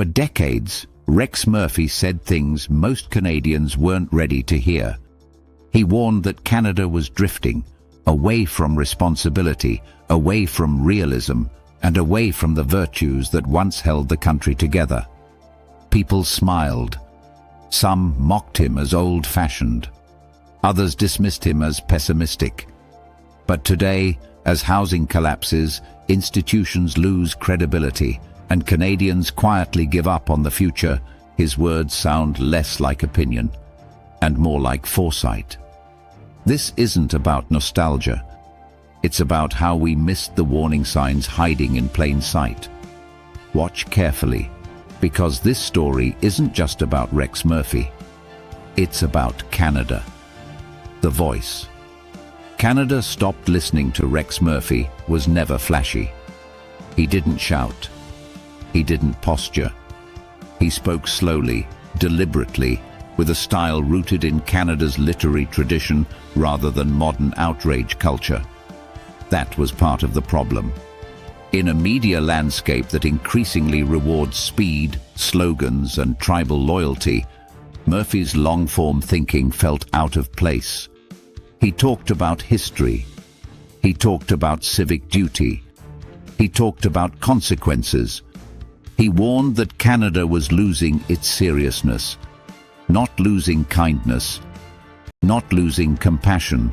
For decades, Rex Murphy said things most Canadians weren't ready to hear. He warned that Canada was drifting, away from responsibility, away from realism, and away from the virtues that once held the country together. People smiled. Some mocked him as old-fashioned. Others dismissed him as pessimistic. But today, as housing collapses, institutions lose credibility, and Canadians quietly give up on the future, his words sound less like opinion and more like foresight. This isn't about nostalgia. It's about how we missed the warning signs hiding in plain sight. Watch carefully, because this story isn't just about Rex Murphy. It's about Canada. The voice. Canada stopped listening to Rex Murphy was never flashy. He didn't shout. He didn't posture. He spoke slowly, deliberately, with a style rooted in Canada's literary tradition rather than modern outrage culture. That was part of the problem. In a media landscape that increasingly rewards speed, slogans, and tribal loyalty, Murphy's long-form thinking felt out of place. He talked about history. He talked about civic duty. He talked about consequences. He warned that Canada was losing its seriousness, not losing kindness, not losing compassion,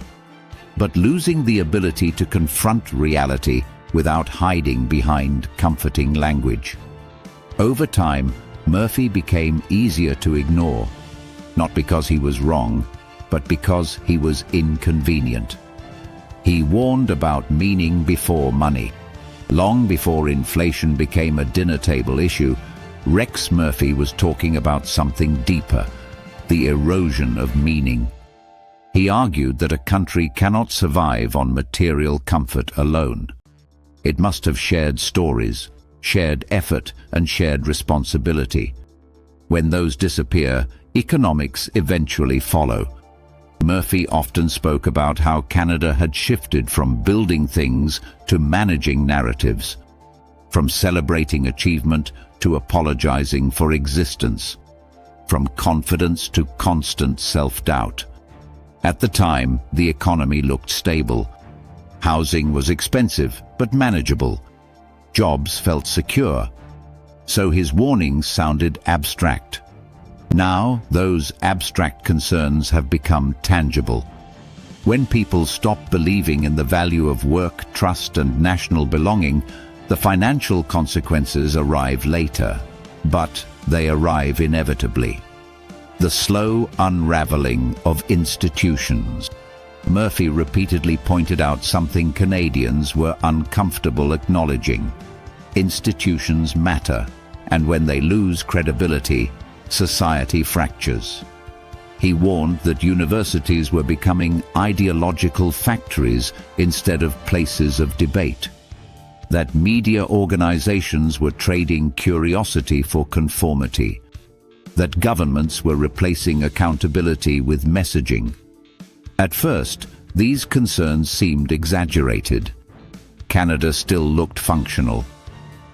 but losing the ability to confront reality without hiding behind comforting language. Over time, Murphy became easier to ignore, not because he was wrong, but because he was inconvenient. He warned about meaning before money. Long before inflation became a dinner table issue, Rex Murphy was talking about something deeper, the erosion of meaning. He argued that a country cannot survive on material comfort alone. It must have shared stories, shared effort, and shared responsibility. When those disappear, economics eventually follow. Murphy often spoke about how Canada had shifted from building things to managing narratives, from celebrating achievement to apologizing for existence, from confidence to constant self-doubt. At the time, the economy looked stable. Housing was expensive but manageable. Jobs felt secure. So his warnings sounded abstract. Now, those abstract concerns have become tangible. When people stop believing in the value of work, trust, and national belonging, the financial consequences arrive later, but they arrive inevitably. The slow unraveling of institutions. Murphy repeatedly pointed out something Canadians were uncomfortable acknowledging. Institutions matter, and when they lose credibility, society fractures. He warned that universities were becoming ideological factories instead of places of debate, that media organizations were trading curiosity for conformity, that governments were replacing accountability with messaging. At first, these concerns seemed exaggerated. Canada still looked functional,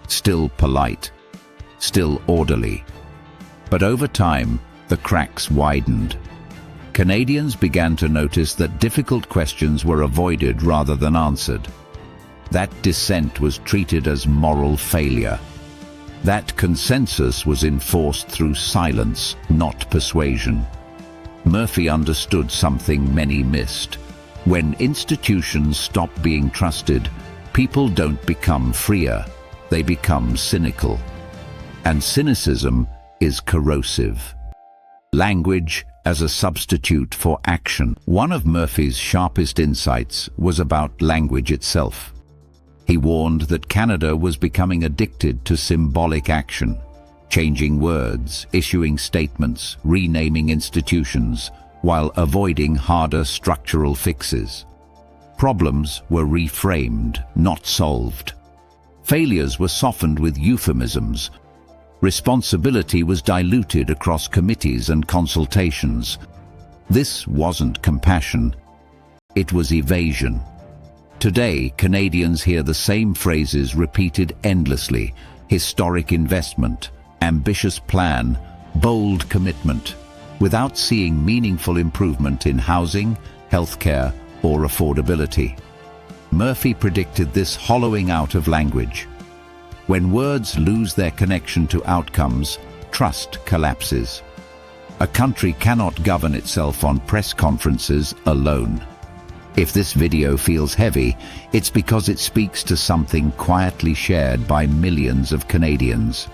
still polite, still orderly. But over time, the cracks widened. Canadians began to notice that difficult questions were avoided rather than answered. That dissent was treated as moral failure. That consensus was enforced through silence, not persuasion. Murphy understood something many missed. When institutions stop being trusted, people don't become freer, they become cynical. And cynicism is corrosive. Language as a substitute for action. One of Murphy's sharpest insights was about language itself. He warned that Canada was becoming addicted to symbolic action, changing words, issuing statements, renaming institutions, while avoiding harder structural fixes. Problems were reframed, not solved. Failures were softened with euphemisms. Responsibility was diluted across committees and consultations. This wasn't compassion. It was evasion. Today, Canadians hear the same phrases repeated endlessly: historic investment, Ambitious plan, bold commitment, without seeing meaningful improvement in housing, healthcare, or affordability. Murphy predicted this hollowing out of language. When words lose their connection to outcomes, trust collapses. A country cannot govern itself on press conferences alone. If this video feels heavy, it's because it speaks to something quietly shared by millions of Canadians.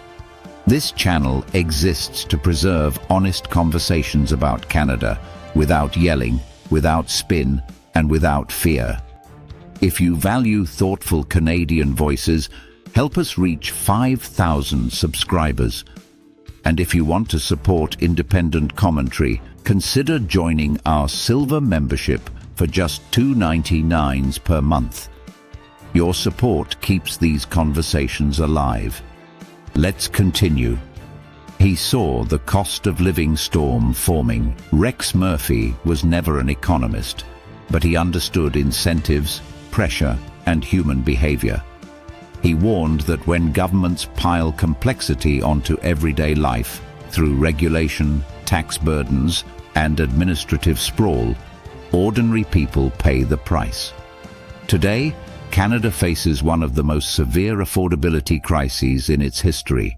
This channel exists to preserve honest conversations about Canada, without yelling, without spin, and without fear. If you value thoughtful Canadian voices, help us reach 5,000 subscribers. And if you want to support independent commentary, consider joining our Silver membership for just $2.99 per month. Your support keeps these conversations alive. Let's continue. He saw the cost of living storm forming. Rex Murphy was never an economist, but he understood incentives, pressure, and human behavior. He warned that when governments pile complexity onto everyday life through regulation, tax burdens, and administrative sprawl, ordinary people pay the price. Today, Canada faces one of the most severe affordability crises in its history.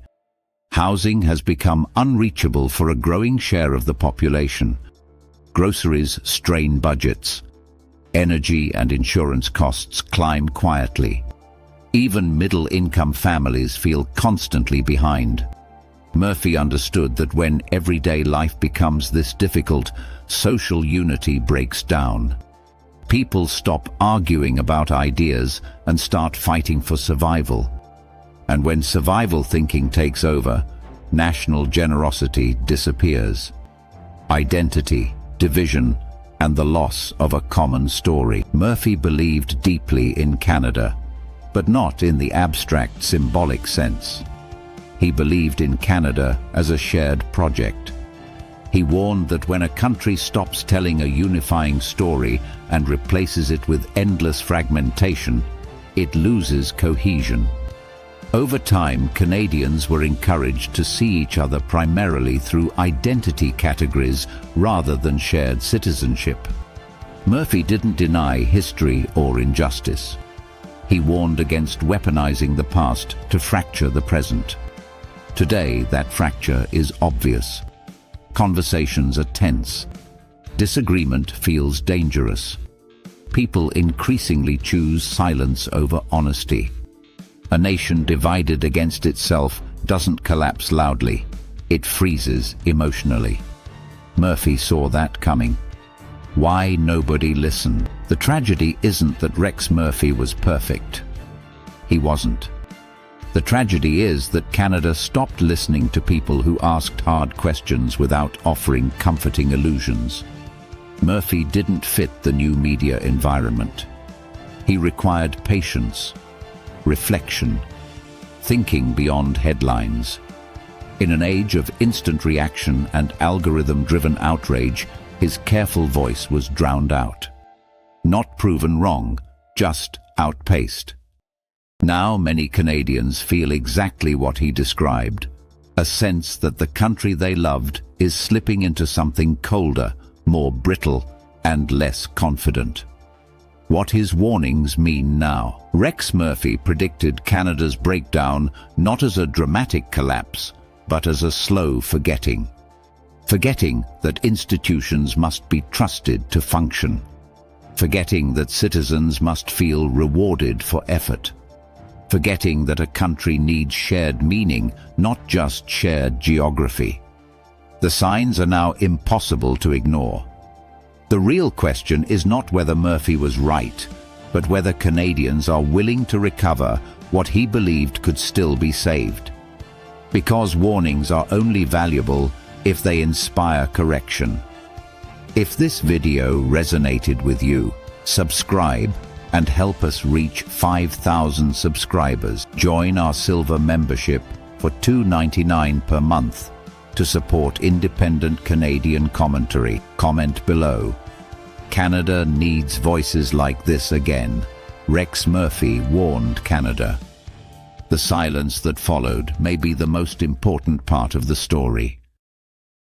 Housing has become unreachable for a growing share of the population. Groceries strain budgets. Energy and insurance costs climb quietly. Even middle-income families feel constantly behind. Murphy understood that when everyday life becomes this difficult, social unity breaks down. People stop arguing about ideas and start fighting for survival. And when survival thinking takes over, national generosity disappears. Identity, division, and the loss of a common story. Murphy believed deeply in Canada, but not in the abstract symbolic sense. He believed in Canada as a shared project. He warned that when a country stops telling a unifying story and replaces it with endless fragmentation, it loses cohesion. Over time, Canadians were encouraged to see each other primarily through identity categories rather than shared citizenship. Murphy didn't deny history or injustice. He warned against weaponizing the past to fracture the present. Today, that fracture is obvious. Conversations are tense. Disagreement feels dangerous. People increasingly choose silence over honesty. A nation divided against itself doesn't collapse loudly. It freezes emotionally. Murphy saw that coming. Why nobody listened? The tragedy isn't that Rex Murphy was perfect. He wasn't. The tragedy is that Canada stopped listening to people who asked hard questions without offering comforting illusions. Murphy didn't fit the new media environment. He required patience, reflection, thinking beyond headlines. In an age of instant reaction and algorithm-driven outrage, his careful voice was drowned out. Not proven wrong, just outpaced. Now many Canadians feel exactly what he described, a sense that the country they loved is slipping into something colder, more brittle, and less confident. What his warnings mean now. Rex Murphy predicted Canada's breakdown not as a dramatic collapse, but as a slow forgetting. Forgetting that institutions must be trusted to function. Forgetting that citizens must feel rewarded for effort. Forgetting that a country needs shared meaning, not just shared geography. The signs are now impossible to ignore. The real question is not whether Murphy was right, but whether Canadians are willing to recover what he believed could still be saved. Because warnings are only valuable if they inspire correction. If this video resonated with you, subscribe and help us reach 5,000 subscribers. Join our Silver membership for $2.99 per month to support independent Canadian commentary. Comment below. Canada needs voices like this again. Rex Murphy warned Canada. The silence that followed may be the most important part of the story.